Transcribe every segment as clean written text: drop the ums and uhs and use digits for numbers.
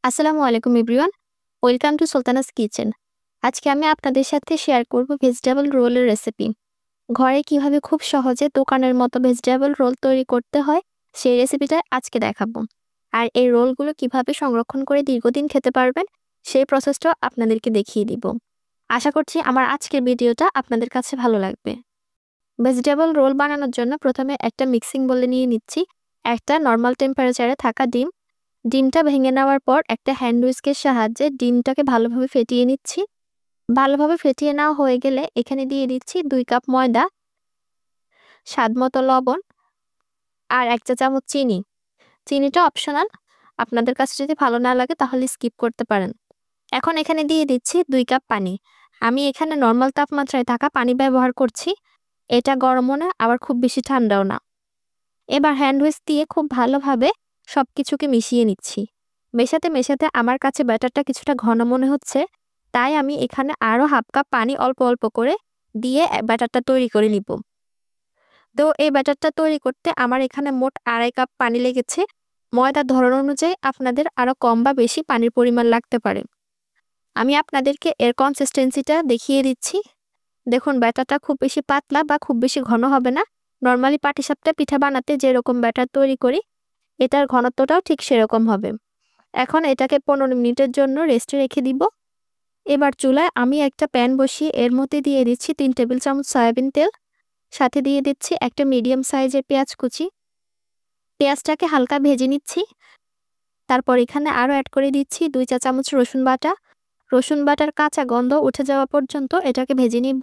আসসালামু আলাইকুম everyone. Welcome to Sultana's kitchen. আজকে আমি আপনাদের সাথে শেয়ার করব ভেজিটেবল রোলের রেসিপি। ঘরে কিভাবে খুব সহজে দোকানের মতো ভেজিটেবল রোল তৈরি করতে হয় সেই রেসিপিটা আজকে দেখাবো। আর এই রোলগুলো কিভাবে সংরক্ষণ করে দীর্ঘদিন খেতে পারবেন সেই প্রসেসটাও আপনাদেরকে দেখিয়ে দিব। আশা করছি আমার আজকের ভিডিওটা আপনাদের কাছে ভালো লাগবে। ভেজিটেবল রোল বানানোর জন্য প্রথমে একটা মিক্সিং বোলে নিয়ে নিচ্ছি একটা নর্মাল টেম্পারেচারে থাকা ডিম। ডিমটা ভেঙে নেওয়ার পর একটা হ্যান্ড হুইস্কের সাহায্যে ডিমটাকে ভালোভাবে ফেটিয়ে নিচ্ছি। ভালোভাবে ফেটিয়ে নেওয়া হয়ে গেলে এখানে দিয়ে দিচ্ছি 2 কাপ ময়দা, স্বাদমতো লবণ আর 1 চা চামচ চিনি। চিনিটা অপশনাল, আপনাদের কাছে যদি ভালো না লাগে তাহলে স্কিপ করতে পারেন। এখন এখানে দিয়ে দিচ্ছি 2 কাপ পানি। আমি এখানে নর্মাল তাপমাত্রায় থাকা পানি ব্যবহার করছি। এটা গরমও না আবার খুব বেশি ঠান্ডাও না। এবার হ্যান্ড হুইস্ক দিয়ে খুব ভালোভাবে সবকিছুকে মিশিয়ে নিচ্ছি। মেশাতে মেশাতে আমার কাছে ব্যাটারটা কিছুটা ঘন মনে হচ্ছে, তাই আমি এখানে আরও হাফ কাপ পানি অল্প অল্প করে দিয়ে ব্যাটারটা তৈরি করে নিব। তো এই ব্যাটারটা তৈরি করতে আমার এখানে মোট 2.5 কাপ পানি লেগেছে। ময়দার ধরন অনুযায়ী আপনাদের আরও কম বা বেশি পানির পরিমাণ লাগতে পারে। আমি আপনাদেরকে এর কনসিস্টেন্সিটা দেখিয়ে দিচ্ছি। দেখুন ব্যাটারটা খুব বেশি পাতলা বা খুব বেশি ঘন হবে না। নর্মালি পাটিসাপটা পিঠা বানাতে যেরকম ব্যাটার তৈরি করি এটার ঘনত্বটাও ঠিক সেরকম হবে। এখন এটাকে 15 মিনিটের জন্য রেস্টে রেখে দিব। এবার চুলায় আমি একটা প্যান বসিয়ে এর মধ্যে দিয়ে দিচ্ছি 3 টেবিল চামচ সয়াবিন তেল, সাথে দিয়ে দিচ্ছি একটা মিডিয়াম সাইজের পেঁয়াজ কুচি। পেঁয়াজটাকে হালকা ভেজে নিচ্ছি। তারপর এখানে আরও অ্যাড করে দিচ্ছি 2 চা চামচ রসুন বাটা। রসুন বাটার কাঁচা গন্ধ উঠে যাওয়া পর্যন্ত এটাকে ভেজে নিব।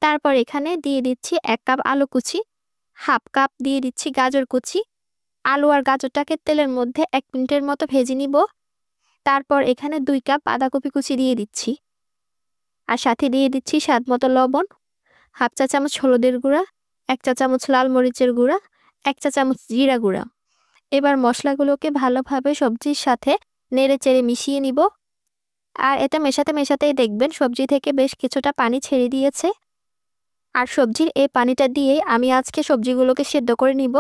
তারপর এখানে দিয়ে দিচ্ছি 1 কাপ আলু কুচি, হাফ কাপ দিয়ে দিচ্ছি গাজর কুচি। আলু আর গাজরটাকে তেলের মধ্যে 1 মিনিটের মতো ভেজে নিব। তারপর এখানে 2 কাপ বাঁধাকপি কুচি দিয়ে দিচ্ছি আর সাথে দিয়ে দিচ্ছি স্বাদমতো লবণ, হাফ চা চামচ হলুদের গুঁড়া, 1 চা চামচ লাল মরিচের গুঁড়া, 1 চা চামচ জিরা গুঁড়া। এবার মশলাগুলোকে ভালোভাবে সবজির সাথে নেড়েচেড়ে মিশিয়ে নিব। আর এটা মেশাতে মেশাতেই দেখবেন সবজি থেকে বেশ কিছুটা পানি ছেড়ে দিয়েছে। আর সবজির এই পানিটা দিয়েই আমি আজকে সবজিগুলোকে সেদ্ধ করে নিব।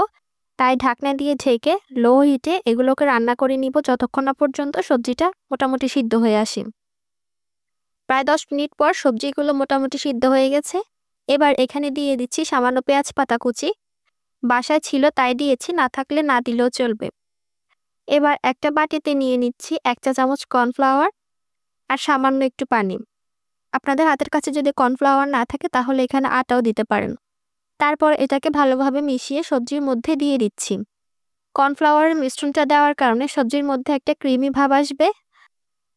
তাই ঢাকনা দিয়ে ঢেকে লো হিটে এগুলোকে রান্না করে নিব যতক্ষণ না পর্যন্ত সবজিটা মোটামুটি সিদ্ধ হয়ে আসে। প্রায় 10 মিনিট পর সবজিগুলো মোটামুটি সিদ্ধ হয়ে গেছে। এবার এখানে দিয়ে দিচ্ছি সামান্য পেঁয়াজ পাতা কুচি। বাসায় ছিল তাই দিয়েছি, না থাকলে না দিলেও চলবে। এবার একটা বাটিতে নিয়ে নিচ্ছি 1 চা চামচ কর্নফ্লাওয়ার আর সামান্য একটু পানি। আপনাদের হাতের কাছে যদি কর্নফ্লাওয়ার না থাকে তাহলে এখানে আটাও দিতে পারেন। তারপর এটাকে ভালোভাবে মিশিয়ে সবজির মধ্যে দিয়ে দিচ্ছি। কর্নফ্লাওয়ারের মিশ্রণটা দেওয়ার কারণে সবজির মধ্যে একটা ক্রিমি ভাব আসবে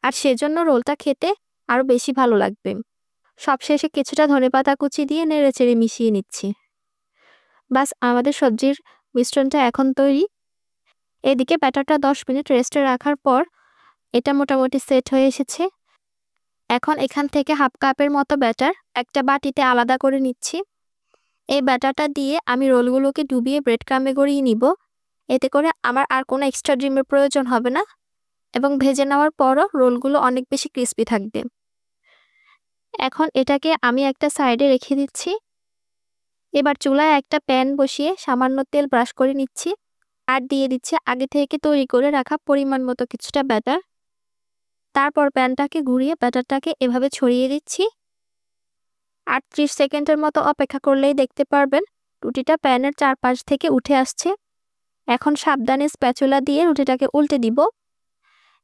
আর সেজন্য রোলটা খেতে আরও বেশি ভালো লাগবে। সবশেষে কিছুটা ধনেপাতা কুচি দিয়ে নেড়েচেড়ে মিশিয়ে নিচ্ছি। বাস আমাদের সবজির মিশ্রণটা এখন তৈরি। এদিকে ব্যাটারটা 10 মিনিট রেস্টে রাখার পর এটা মোটামুটি সেট হয়ে এসেছে। এখন এখান থেকে হাফ কাপের মতো ব্যাটার একটা বাটিতে আলাদা করে নিচ্ছি। এই ব্যাটারটা দিয়ে আমি রোলগুলোকে ডুবিয়ে ব্রেড ক্রাম্বে গড়িয়ে নিব। এতে করে আমার আর কোনো এক্সট্রা ডিমের প্রয়োজন হবে না এবং ভেজে নেওয়ার পরও রোলগুলো অনেক বেশি ক্রিস্পি থাকবে। এখন এটাকে আমি একটা সাইডে রেখে দিচ্ছি। এবার চুলায় একটা প্যান বসিয়ে সামান্য তেল ব্রাশ করে নিচ্ছি আর দিয়ে দিচ্ছি আগে থেকে তৈরি করে রাখা পরিমাণ মতো কিছুটা ব্যাটার। তারপর প্যানটাকে ঘুরিয়ে ব্যাটারটাকে এভাবে ছড়িয়ে দিচ্ছি। 30 সেকেন্ডের মতো অপেক্ষা করলেই দেখতে পারবেন রুটিটা প্যানের চারপাশ থেকে উঠে আসছে। এখন সাবধানে স্প্যাচুলা দিয়ে রুটিটাকে উল্টে দিব।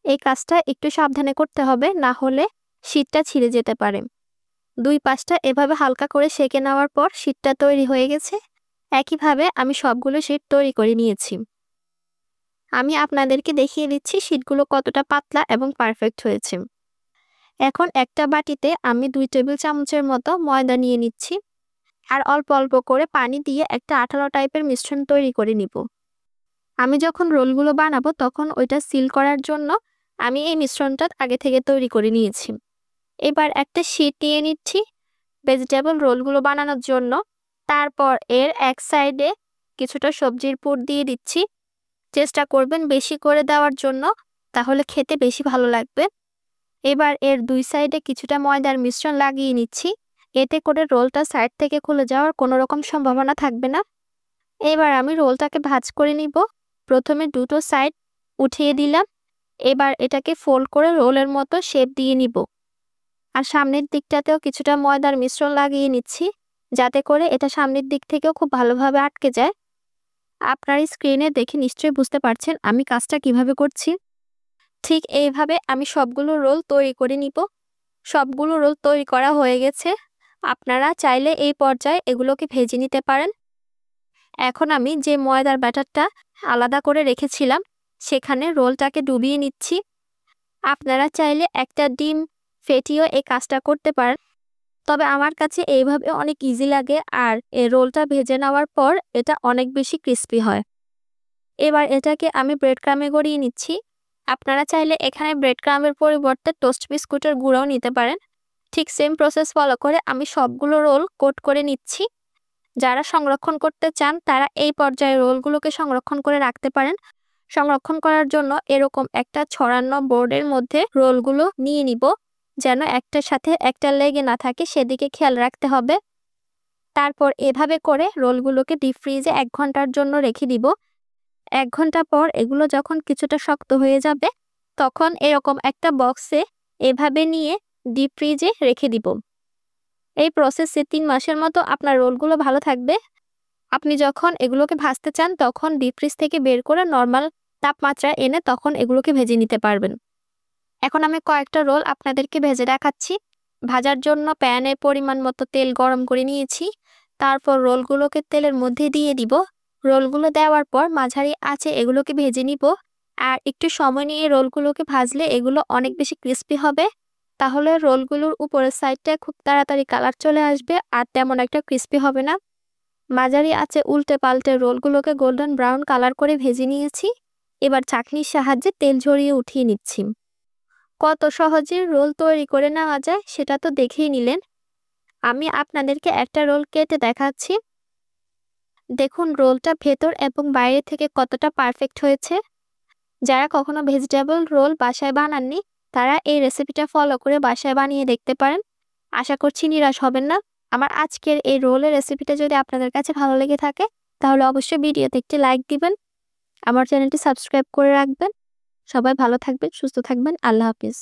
এই কাজটা একটু সাবধানে করতে হবে, না হলে শীটটা ছিঁড়ে যেতে পারে। 2 পাশটা এভাবে হালকা করে সেঁকে নেওয়ার পর শীটটা তৈরি হয়ে গেছে। একইভাবে আমি সবগুলো শীট তৈরি করে নিয়েছি। আমি আপনাদেরকে দেখিয়ে দিচ্ছি শীটগুলো কতটা পাতলা এবং পারফেক্ট হয়েছে। এখন একটা বাটিতে আমি 2 টেবিল চামচের মতো ময়দা নিয়ে নিচ্ছি আর অল্প অল্প করে পানি দিয়ে একটা আঠালো টাইপের মিশ্রণ তৈরি করে নিব। আমি যখন রোলগুলো বানাবো তখন ওইটা সিল করার জন্য আমি এই মিশ্রণটা আগে থেকে তৈরি করে নিয়েছি। এবার একটা শীট নিয়ে নিচ্ছি ভেজিটেবল রোলগুলো বানানোর জন্য। তারপর এর এক সাইডে কিছুটা সবজির পুর দিয়ে দিচ্ছি। চেষ্টা করবেন বেশি করে দেওয়ার জন্য, তাহলে খেতে বেশি ভালো লাগবে। এবার এর 2 সাইডে কিছুটা ময়দার মিশ্রণ লাগিয়ে নিচ্ছি। এতে করে রোলটা সাইড থেকে খুলে যাওয়ার কোনো রকম সম্ভাবনা থাকবে না। এবার আমি রোলটাকে ভাঁজ করে নিব। প্রথমে দুটো সাইড উঠিয়ে দিলাম, এবার এটাকে ফোল্ড করে রোলের মতো শেপ দিয়ে নিব। আর সামনের দিকটাতেও কিছুটা ময়দার মিশ্রণ লাগিয়ে নিচ্ছি, যাতে করে এটা সামনের দিক থেকেও খুব ভালোভাবে আটকে যায়। আপনার স্ক্রিনে দেখে নিশ্চয়ই বুঝতে পারছেন আমি কাজটা কিভাবে করছি। ঠিক এইভাবে আমি সবগুলো রোল তৈরি করে নিব। সবগুলো রোল তৈরি করা হয়ে গেছে। আপনারা চাইলে এই পর্যায়ে এগুলোকে ভেজে নিতে পারেন। এখন আমি যে ময়দার ব্যাটারটা আলাদা করে রেখেছিলাম সেখানে রোলটাকে ডুবিয়ে নিচ্ছি। আপনারা চাইলে একটা ডিম ফেটিয়েও এই কাজটা করতে পারেন, তবে আমার কাছে এইভাবে অনেক ইজি লাগে আর এই রোলটা ভেজে নেওয়ার পর এটা অনেক বেশি ক্রিস্পি হয়। এবার এটাকে আমি ব্রেড ক্রামে গড়িয়ে নিচ্ছি। আপনারা চাইলে এখানে ব্রেড ক্রামের পরিবর্তে টোস্ট বিস্কুটের গুঁড়াও নিতে পারেন। ঠিক সেম প্রসেস ফলো করে আমি সবগুলো রোল কোট করে নিচ্ছি। যারা সংরক্ষণ করতে চান তারা এই পর্যায়ে রোলগুলোকে সংরক্ষণ করে রাখতে পারেন। সংরক্ষণ করার জন্য এরকম একটা ছড়ানো বোর্ডের মধ্যে রোলগুলো নিয়ে নিব, যেন একটার সাথে একটা লেগে না থাকে সেদিকে খেয়াল রাখতে হবে। তারপর এভাবে করে রোলগুলোকে ডিপ ফ্রিজে 1 ঘন্টার জন্য রেখে দিব। 1 ঘন্টা পর এগুলো যখন কিছুটা শক্ত হয়ে যাবে তখন এরকম একটা বক্সে এভাবে নিয়ে ডিপ ফ্রিজে রেখে দিব। এই প্রসেসে 3 মাসের মতো আপনার রোলগুলো ভালো থাকবে। আপনি যখন এগুলোকে ভাজতে চান তখন ডিপ ফ্রিজ থেকে বের করে নরমাল তাপমাত্রায় এনে তখন এগুলোকে ভেজে নিতে পারবেন। এখন আমি কয়েকটা রোল আপনাদেরকে ভেজে দেখাচ্ছি। ভাজার জন্য প্যানে পরিমাণ মতো তেল গরম করে নিয়েছি। তারপর রোলগুলোকে তেলের মধ্যে দিয়ে দিব। রোলগুলো দেওয়ার পর মাঝারি আঁচে এগুলোকে ভেজে নিব। আর একটু সময় নিয়ে রোলগুলোকে ভাজলে এগুলো অনেক বেশি ক্রিস্পি হবে। তাহলে রোলগুলোর উপরের সাইডটা খুব তাড়াতাড়ি কালার চলে আসবে আর তেমন একটা ক্রিস্পি হবে না। মাঝারি আঁচে উল্টে পাল্টে রোলগুলোকে গোল্ডেন ব্রাউন কালার করে ভেজে নিয়েছি। এবার চাকনির সাহায্যে তেল ঝরিয়ে উঠিয়ে নিচ্ছি। কত সহজে রোল তৈরি করে নেওয়া যায় সেটা তো দেখেই নিলেন। আমি আপনাদেরকে একটা রোল কেটে দেখাচ্ছি। দেখুন রোলটা ভেতর এবং বাইরে থেকে কতটা পারফেক্ট হয়েছে। যারা কখনো ভেজিটেবল রোল বাসায় বানাননি তারা এই রেসিপিটা ফলো করে বাসায় বানিয়ে দেখতে পারেন। আশা করছি নিরাশ হবেন না। আমার আজকের এই রোলের রেসিপিটা যদি আপনাদের কাছে ভালো লেগে থাকে তাহলে অবশ্যই ভিডিওতে একটি লাইক দিবেন। আমার চ্যানেলটি সাবস্ক্রাইব করে রাখবেন। সবাই ভালো থাকবেন, সুস্থ থাকবেন। আল্লাহ হাফিজ।